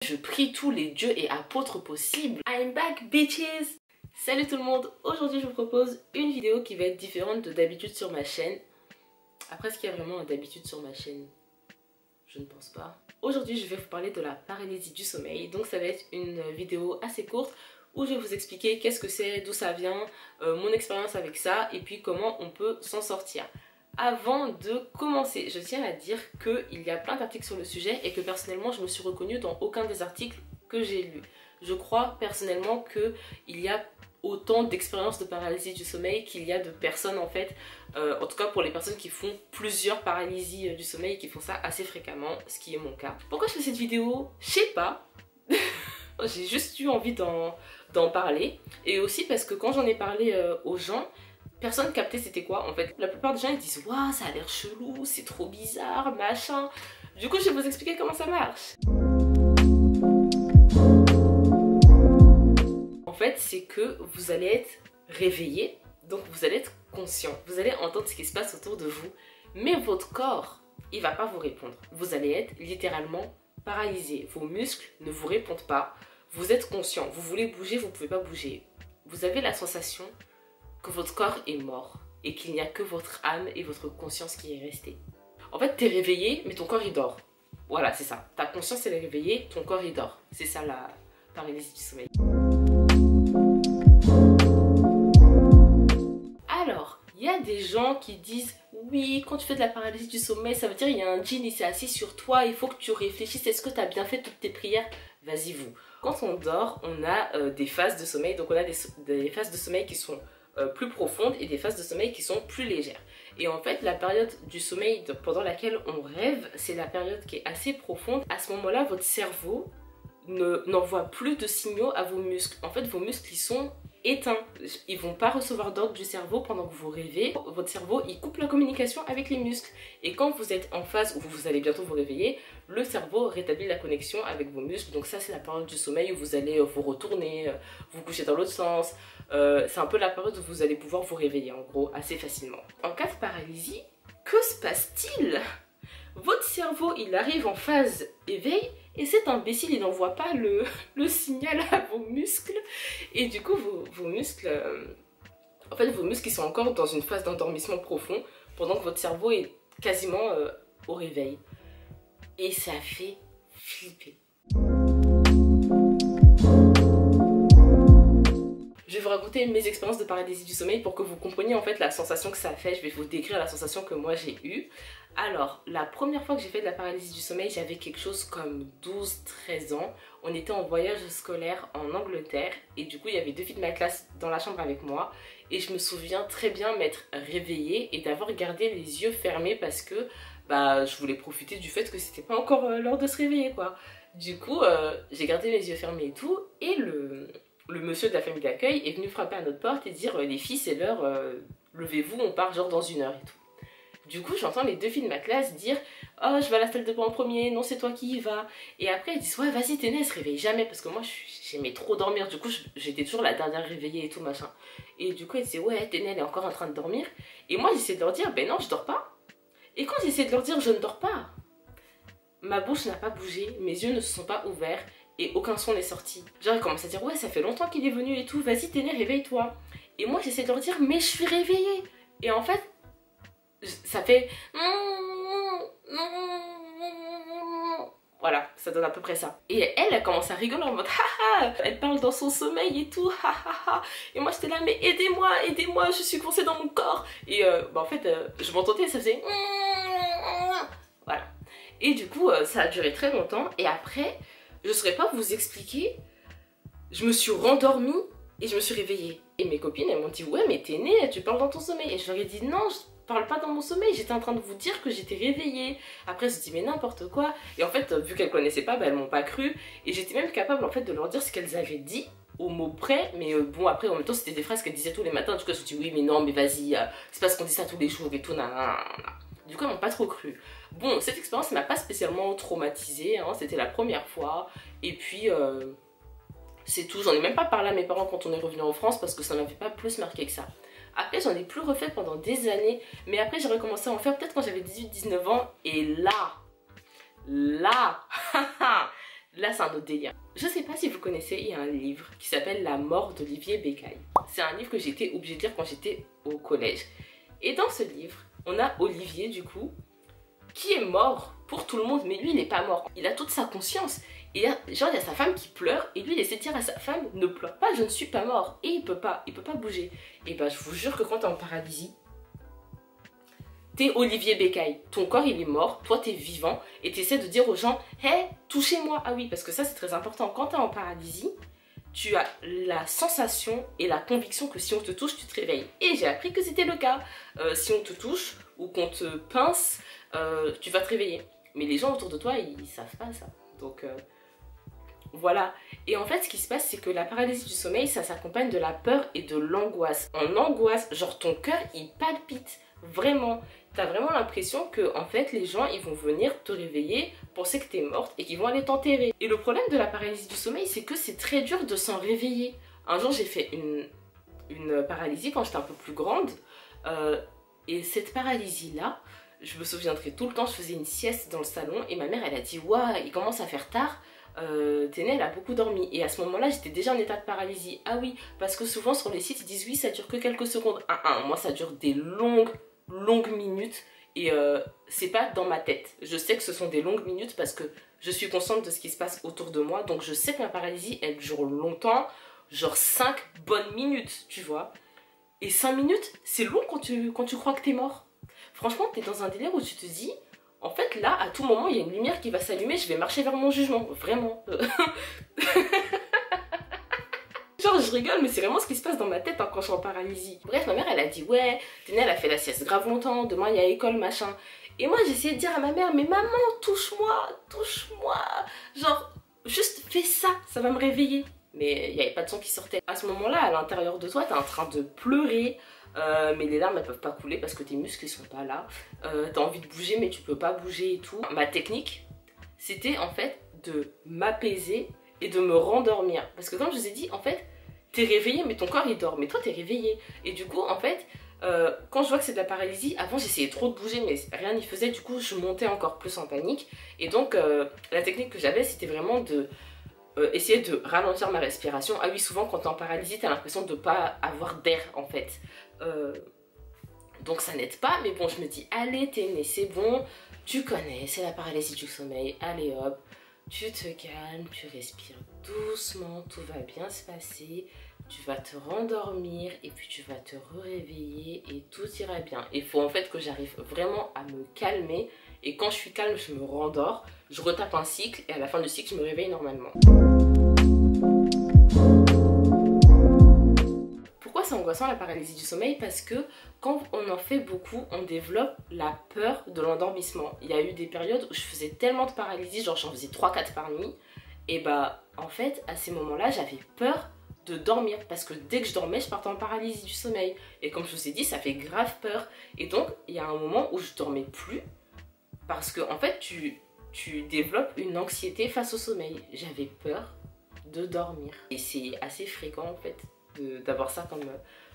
Je prie tous les dieux et apôtres possibles. I'm back bitches. Salut tout le monde, aujourd'hui je vous propose une vidéo qui va être différente de d'habitude sur ma chaîne. Après, est-ce qu'il y a vraiment d'habitude sur ma chaîne? Je ne pense pas. Aujourd'hui je vais vous parler de la paralysie du sommeil. Donc ça va être une vidéo assez courte où je vais vous expliquer qu'est-ce que c'est, d'où ça vient, mon expérience avec ça et puis comment on peut s'en sortir. Avant de commencer, je tiens à dire qu'il y a plein d'articles sur le sujet et que personnellement je me suis reconnue dans aucun des articles que j'ai lus. Je crois personnellement qu'il y a autant d'expériences de paralysie du sommeil qu'il y a de personnes en fait, en tout cas pour les personnes qui font plusieurs paralysies du sommeil et qui font ça assez fréquemment, ce qui est mon cas. Pourquoi je fais cette vidéo? Je sais pas. J'ai juste eu envie d'en parler et aussi parce que quand j'en ai parlé aux gens, personne captait c'était quoi en fait. La plupart des gens ils disent waouh ça a l'air chelou, c'est trop bizarre, machin. Du coup je vais vous expliquer comment ça marche. En fait c'est que vous allez être réveillé, donc vous allez être conscient. Vous allez entendre ce qui se passe autour de vous, mais votre corps il va pas vous répondre. Vous allez être littéralement paralysé. Vos muscles ne vous répondent pas. Vous êtes conscient, vous voulez bouger, vous pouvez pas bouger. Vous avez la sensation que votre corps est mort et qu'il n'y a que votre âme et votre conscience qui est restée. En fait, t'es réveillé, mais ton corps il dort. Voilà, c'est ça. Ta conscience elle est réveillée, ton corps il dort. C'est ça la paralysie du sommeil. Alors, il y a des gens qui disent oui, quand tu fais de la paralysie du sommeil, ça veut dire qu'il y a un djinn, il s'est assis sur toi, il faut que tu réfléchisses, est-ce que tu as bien fait toutes tes prières? Vas-y vous. Quand on dort, on a des phases de sommeil, donc on a des phases de sommeil qui sont plus profondes et des phases de sommeil qui sont plus légères. Et en fait, la période du sommeil pendant laquelle on rêve, c'est la période qui est assez profonde. À ce moment-là, votre cerveau n'envoie plus de signaux à vos muscles. En fait, vos muscles, ils sont éteints. Ils vont pas recevoir d'ordre du cerveau pendant que vous rêvez. Votre cerveau, il coupe la communication avec les muscles. Et quand vous êtes en phase où vous allez bientôt vous réveiller, le cerveau rétablit la connexion avec vos muscles. Donc ça, c'est la période du sommeil où vous allez vous retourner, vous coucher dans l'autre sens. C'est un peu la période où vous allez pouvoir vous réveiller, en gros, assez facilement. En cas de paralysie, que se passe-t-il? Votre cerveau, il arrive en phase éveil et cet imbécile, il n'envoie pas le signal à vos muscles. Et du coup, vos muscles, en fait, vos muscles, ils sont encore dans une phase d'endormissement profond pendant que votre cerveau est quasiment au réveil. Et ça fait flipper. Je vais vous raconter mes expériences de paralysie du sommeil pour que vous compreniez en fait la sensation que ça a fait. Je vais vous décrire la sensation que moi j'ai eue. Alors, la première fois que j'ai fait de la paralysie du sommeil, j'avais quelque chose comme 12-13 ans. On était en voyage scolaire en Angleterre et du coup il y avait deux filles de ma classe dans la chambre avec moi. Et je me souviens très bien m'être réveillée et d'avoir gardé les yeux fermés parce que je voulais profiter du fait que c'était pas encore l'heure de se réveiller quoi. Du coup, j'ai gardé les yeux fermés et tout et le monsieur de la famille d'accueil est venu frapper à notre porte et dire les filles c'est l'heure, levez-vous, on part genre dans une heure et tout. Du coup j'entends les deux filles de ma classe dire oh je vais à la salle de bain en premier, non c'est toi qui y vas. Et après elles disent ouais vas-y Téné, elle se réveille jamais parce que moi j'aimais trop dormir, du coup j'étais toujours la dernière réveillée et tout machin. Et du coup elles disaient ouais Téné elle est encore en train de dormir. Et moi j'essaie de leur dire ben non je dors pas. Et quand j'essaie de leur dire je ne dors pas, ma bouche n'a pas bougé, mes yeux ne se sont pas ouverts et aucun son n'est sorti. Genre ils commencent à dire ouais ça fait longtemps qu'il est venu et tout, vas-y Téné réveille-toi. Et moi j'essaie de leur dire mais je suis réveillée. Et en fait ça fait voilà, ça donne à peu près ça. Et elle commence à rigoler en mode haha, elle parle dans son sommeil et tout, haha. Et moi j'étais là mais aidez-moi, aidez-moi, je suis coincée dans mon corps. Et en fait je m'entendais, ça faisait voilà. Et du coup ça a duré très longtemps et après je ne saurais pas vous expliquer, je me suis rendormie et je me suis réveillée. Et mes copines elles m'ont dit ouais mais t'es née, tu parles dans ton sommeil. Et je leur ai dit non, je parle pas dans mon sommeil, j'étais en train de vous dire que j'étais réveillée. Après je me suis dit mais n'importe quoi. Et en fait vu qu'elles connaissaient pas, elles m'ont pas cru. Et j'étais même capable en fait de leur dire ce qu'elles avaient dit au mot près. Mais bon après en même temps c'était des phrases qu'elles disaient tous les matins. Du coup je me suis dit oui mais non mais vas-y, c'est parce qu'on dit ça tous les jours et tout. Du coup elles m'ont pas trop cru. Bon cette expérience m'a pas spécialement traumatisée, hein. C'était la première fois. Et puis c'est tout, j'en ai même pas parlé à mes parents quand on est revenu en France parce que ça m'avait pas plus marqué que ça. Après j'en ai plus refait pendant des années, mais après j'ai recommencé à en faire peut-être quand j'avais 18-19 ans et là, Là, c'est un autre délire. Je sais pas si vous connaissez, il y a un livre qui s'appelle La mort d'Olivier Bécaye. C'est un livre que j'étais obligée de lire quand j'étais au collège. Et dans ce livre, on a Olivier, du coup, qui est mort pour tout le monde, mais lui, il n'est pas mort. Il a toute sa conscience. Et genre, il y a sa femme qui pleure, et lui, il essaie de dire à sa femme, ne pleure pas, je ne suis pas mort. Et il peut pas bouger. Et bah, je vous jure que quand t'es en paralysie, t'es Olivier Bécaye. Ton corps, il est mort, toi, t'es vivant, et t'essaies de dire aux gens, hé, hey, touchez-moi. Ah oui, parce que ça, c'est très important. Quand t'es en paralysie, tu as la sensation et la conviction que si on te touche, tu te réveilles. Et j'ai appris que c'était le cas. Si on te touche ou qu'on te pince, tu vas te réveiller. Mais les gens autour de toi, ils savent pas ça. Donc voilà. Et en fait, ce qui se passe, c'est que la paralysie du sommeil, ça s'accompagne de la peur et de l'angoisse. En angoisse, genre ton cœur, il palpite. Vraiment. T'as vraiment l'impression que en fait, les gens, ils vont venir te réveiller, penser que t'es morte et qu'ils vont aller t'enterrer. Et le problème de la paralysie du sommeil, c'est que c'est très dur de s'en réveiller. Un jour, j'ai fait une paralysie quand j'étais un peu plus grande. Et cette paralysie-là, je me souviendrai tout le temps, je faisais une sieste dans le salon et ma mère, elle a dit « Waouh, il commence à faire tard, Téné, elle a beaucoup dormi. » Et à ce moment-là, j'étais déjà en état de paralysie. Ah oui, parce que souvent sur les sites, ils disent « Oui, ça dure que quelques secondes. » Moi, ça dure des longues minutes et c'est pas dans ma tête. Je sais que ce sont des longues minutes parce que je suis consciente de ce qui se passe autour de moi. Donc je sais que ma paralysie, elle dure longtemps, genre 5 bonnes minutes, tu vois. Et 5 minutes, c'est long quand tu crois que t'es mort. Franchement, t'es dans un délire où tu te dis, en fait, là, à tout moment, il y a une lumière qui va s'allumer, je vais marcher vers mon jugement. Vraiment. Genre, je rigole, mais c'est vraiment ce qui se passe dans ma tête quand je suis en paralysie. Bref, ma mère, elle a dit, ouais, Téné, elle a fait la sieste grave longtemps, demain, il y a école, machin. Et moi, j'essayais de dire à ma mère, mais maman, touche-moi, touche-moi. Genre, juste fais ça, ça va me réveiller. Mais il n'y avait pas de son qui sortait. À ce moment-là, à l'intérieur de toi, t'es en train de pleurer. Mais les larmes elles peuvent pas couler parce que tes muscles ils sont pas là. T'as envie de bouger mais tu peux pas bouger et tout. Ma technique c'était en fait de m'apaiser et de me rendormir. Parce que comme je vous ai dit, en fait, t'es réveillé mais ton corps il dort. Mais toi t'es réveillé. Et du coup en fait, quand je vois que c'est de la paralysie, avant j'essayais trop de bouger mais rien n'y faisait. Du coup je montais encore plus en panique. Et donc la technique que j'avais c'était vraiment de essayer de ralentir ma respiration. Ah oui, souvent quand t'es en paralysie, t'as l'impression de pas avoir d'air en fait. Donc ça n'aide pas, mais bon, je me dis, allez Téné, c'est bon, tu connais, c'est la paralysie du sommeil, allez hop, tu te calmes, tu respires doucement, tout va bien se passer, tu vas te rendormir et puis tu vas te réveiller et tout ira bien. Il faut en fait que j'arrive vraiment à me calmer et quand je suis calme, je me rendors, je retape un cycle et à la fin du cycle, je me réveille normalement. Pourquoi c'est angoissant la paralysie du sommeil? Parce que quand on en fait beaucoup, on développe la peur de l'endormissement. Il y a eu des périodes où je faisais tellement de paralysie, genre j'en faisais 3-4 par nuit. Et bah en fait à ces moments-là j'avais peur de dormir parce que dès que je dormais je partais en paralysie du sommeil. Et comme je vous ai dit ça fait grave peur. Et donc il y a un moment où je dormais plus parce que en fait tu développes une anxiété face au sommeil. J'avais peur de dormir. Et c'est assez fréquent en fait d'avoir ça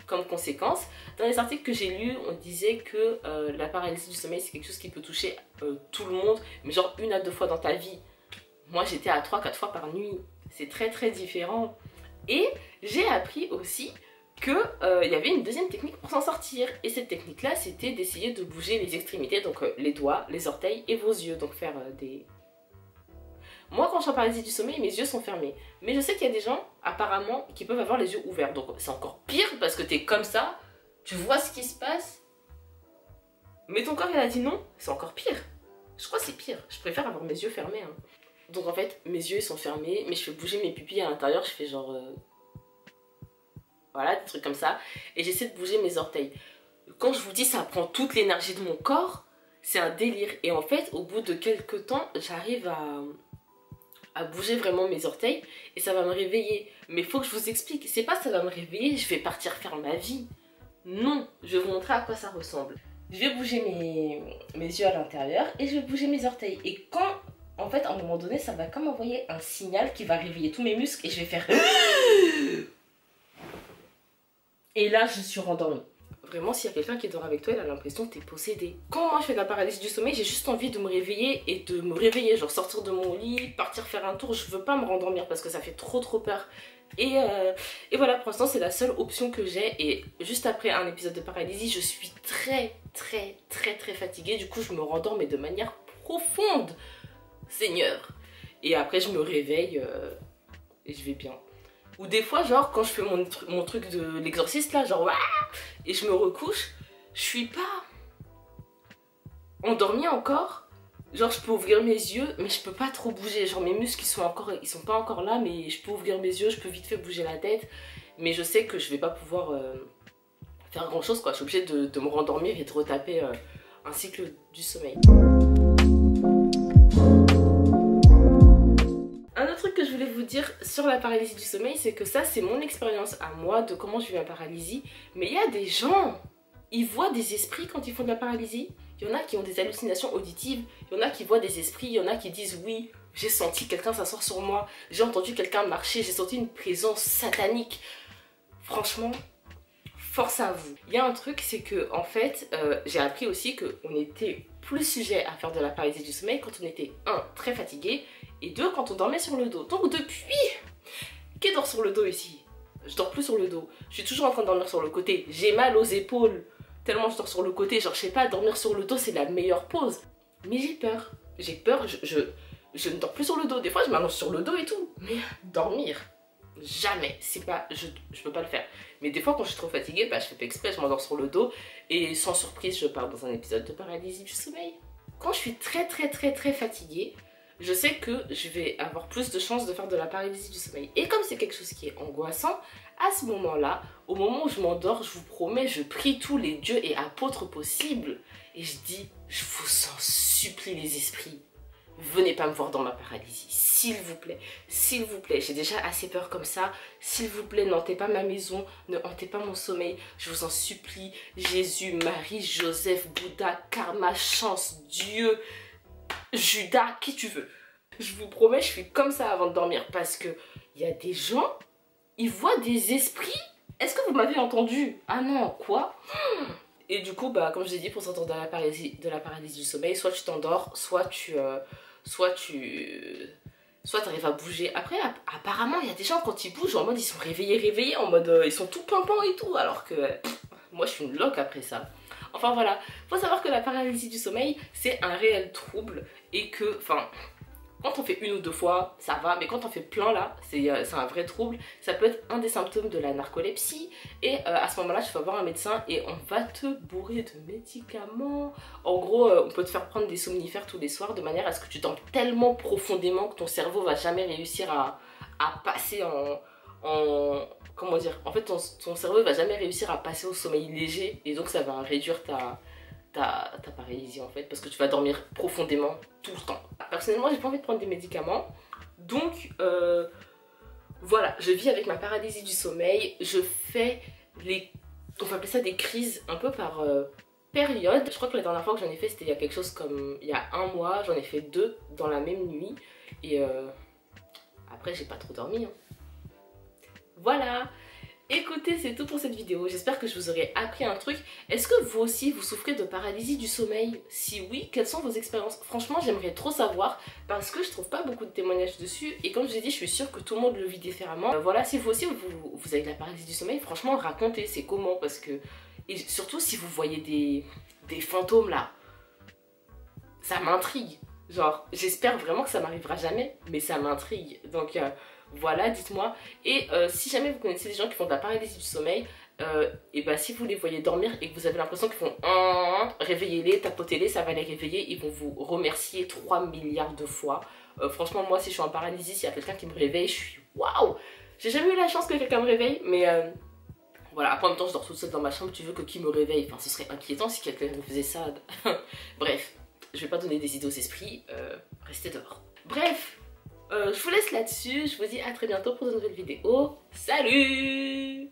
comme conséquence. Dans les articles que j'ai lus, on disait que la paralysie du sommeil c'est quelque chose qui peut toucher tout le monde, mais genre 1 à 2 fois dans ta vie. Moi j'étais à 3-4 fois par nuit, c'est très très différent. Et j'ai appris aussi qu'il y avait une deuxième technique pour s'en sortir. Et cette technique là c'était d'essayer de bouger les extrémités, donc les doigts, les orteils et vos yeux, donc faire des... Moi, quand je suis en paralysie du sommeil, mes yeux sont fermés. Mais je sais qu'il y a des gens, apparemment, qui peuvent avoir les yeux ouverts. Donc, c'est encore pire parce que t'es comme ça, tu vois ce qui se passe. Mais ton corps, il a dit non, c'est encore pire. Je crois que c'est pire. Je préfère avoir mes yeux fermés. Hein. Donc, en fait, mes yeux, ils sont fermés, mais je fais bouger mes pupilles à l'intérieur. Je fais genre... Voilà, des trucs comme ça. Et j'essaie de bouger mes orteils. Quand je vous dis ça prend toute l'énergie de mon corps, c'est un délire. Et en fait, au bout de quelques temps, j'arrive à bouger vraiment mes orteils et ça va me réveiller. Mais il faut que je vous explique, c'est pas ça va me réveiller, je vais partir faire ma vie. Non, je vais vous montrer à quoi ça ressemble. Je vais bouger mes yeux à l'intérieur et je vais bouger mes orteils. Et quand, en fait, à un moment donné, ça va comme envoyer un signal qui va réveiller tous mes muscles et je vais faire... Et là, je suis rendormie. Vraiment, s'il y a quelqu'un qui dort avec toi, il a l'impression que t'es possédé. Quand moi je fais de la paralysie du sommeil, j'ai juste envie de me réveiller et de me réveiller, genre sortir de mon lit, partir faire un tour. Je veux pas me rendormir parce que ça fait trop peur. Et voilà, pour l'instant c'est la seule option que j'ai. Et juste après un épisode de paralysie, je suis très fatiguée. Du coup je me rendors mais de manière profonde. Seigneur. Et après je me réveille et je vais bien. Ou des fois, genre, quand je fais mon truc de l'exorciste, là, genre, et je me recouche, je suis pas endormie encore. Genre, je peux ouvrir mes yeux, mais je peux pas trop bouger. Genre, mes muscles, ils sont pas encore là, mais je peux ouvrir mes yeux, je peux vite fait bouger la tête. Mais je sais que je vais pas pouvoir faire grand chose, quoi. Je suis obligée de me rendormir et de retaper un cycle du sommeil. Que je voulais vous dire sur la paralysie du sommeil, c'est que ça c'est mon expérience à moi de comment je vis la paralysie. Mais il y a des gens, ils voient des esprits quand ils font de la paralysie. Il y en a qui ont des hallucinations auditives, il y en a qui voient des esprits, il y en a qui disent oui, j'ai senti quelqu'un s'asseoir sur moi, j'ai entendu quelqu'un marcher, j'ai senti une présence satanique. Franchement, force à vous. Il y a un truc, c'est que en fait, j'ai appris aussi qu'on était plus sujet à faire de la paralysie du sommeil quand on était très fatigué, et 2 quand on dormait sur le dos. Donc depuis, qui dort sur le dos ici? Je dors plus sur le dos. Je suis toujours en train de dormir sur le côté. J'ai mal aux épaules tellement je dors sur le côté. Genre je sais pas, dormir sur le dos c'est la meilleure pause. Mais j'ai peur. J'ai peur, je ne dors plus sur le dos. Des fois je m'allonge sur le dos et tout. Mais dormir, jamais. C'est pas, je peux pas le faire. Mais des fois quand je suis trop fatiguée, bah, je fais pas exprès, je m'endors sur le dos. Et sans surprise, je pars dans un épisode de paralysie du sommeil. Quand je suis très fatiguée, je sais que je vais avoir plus de chances de faire de la paralysie du sommeil. Et comme c'est quelque chose qui est angoissant, à ce moment-là, au moment où je m'endors, je vous promets, je prie tous les dieux et apôtres possibles. Et je dis, je vous en supplie les esprits, venez pas me voir dans ma paralysie, s'il vous plaît, j'ai déjà assez peur comme ça, s'il vous plaît, n'hantez pas ma maison, ne hantez pas mon sommeil, je vous en supplie, Jésus, Marie, Joseph, Bouddha, Karma, Chance, Dieu, Judas, qui tu veux. Je vous promets, je suis comme ça avant de dormir parce que il y a des gens, ils voient des esprits. Est-ce que vous m'avez entendu? Ah non, quoi? Et du coup, bah, comme je l'ai dit, pour sortir de la paralysie du sommeil, soit tu t'endors, soit tu arrives à bouger. Après, apparemment, il y a des gens, quand ils bougent, en mode, ils sont réveillés, en mode, ils sont tout pimpants et tout, alors que moi, je suis une loque après ça. Enfin, voilà. Faut savoir que la paralysie du sommeil, c'est un réel trouble et que, enfin, quand on fait 1 ou 2 fois, ça va, mais quand on fait plein là, c'est un vrai trouble. Ça peut être un des symptômes de la narcolepsie. Et à ce moment-là, tu vas voir un médecin et on va te bourrer de médicaments. En gros, on peut te faire prendre des somnifères tous les soirs de manière à ce que tu dormes tellement profondément que ton cerveau va jamais réussir à passer comment dire, en fait ton cerveau va jamais réussir à passer au sommeil léger. Et donc ça va réduire ta paralysie en fait, parce que tu vas dormir profondément tout le temps. Personnellement, j'ai pas envie de prendre des médicaments, donc voilà, je vis avec ma paralysie du sommeil. Je fais on va appeler ça des crises un peu par période. Je crois que la dernière fois que j'en ai fait, c'était il y a quelque chose comme il y a 1 mois. J'en ai fait 2 dans la même nuit et après j'ai pas trop dormi hein. Voilà. Écoutez, c'est tout pour cette vidéo. J'espère que je vous aurai appris un truc. Est-ce que vous aussi, vous souffrez de paralysie du sommeil? Si oui, quelles sont vos expériences? Franchement, j'aimerais trop savoir parce que je trouve pas beaucoup de témoignages dessus. Et comme je l'ai dit, je suis sûre que tout le monde le vit différemment. Voilà, si vous aussi, vous avez de la paralysie du sommeil, franchement, racontez, c'est comment? Parce que... Et surtout, si vous voyez des fantômes là, ça m'intrigue. Genre, j'espère vraiment que ça m'arrivera jamais, mais ça m'intrigue. Donc... voilà, dites-moi. Et si jamais vous connaissez des gens qui font de la paralysie du sommeil, et bah si vous les voyez dormir et que vous avez l'impression qu'ils font réveillez-les, tapotez-les, ça va les réveiller, ils vont vous remercier 3 milliards de fois. Franchement, moi si je suis en paralysie, s'il y a quelqu'un qui me réveille, je suis waouh! J'ai jamais eu la chance que quelqu'un me réveille, mais voilà, après en même temps je dors toute seule dans ma chambre, tu veux que qui me réveille? Enfin, ce serait inquiétant si quelqu'un me faisait ça. Bref, je vais pas donner des idées aux esprits, restez dehors. Bref. Je vous laisse là-dessus, je vous dis à très bientôt pour de nouvelles vidéos. Salut!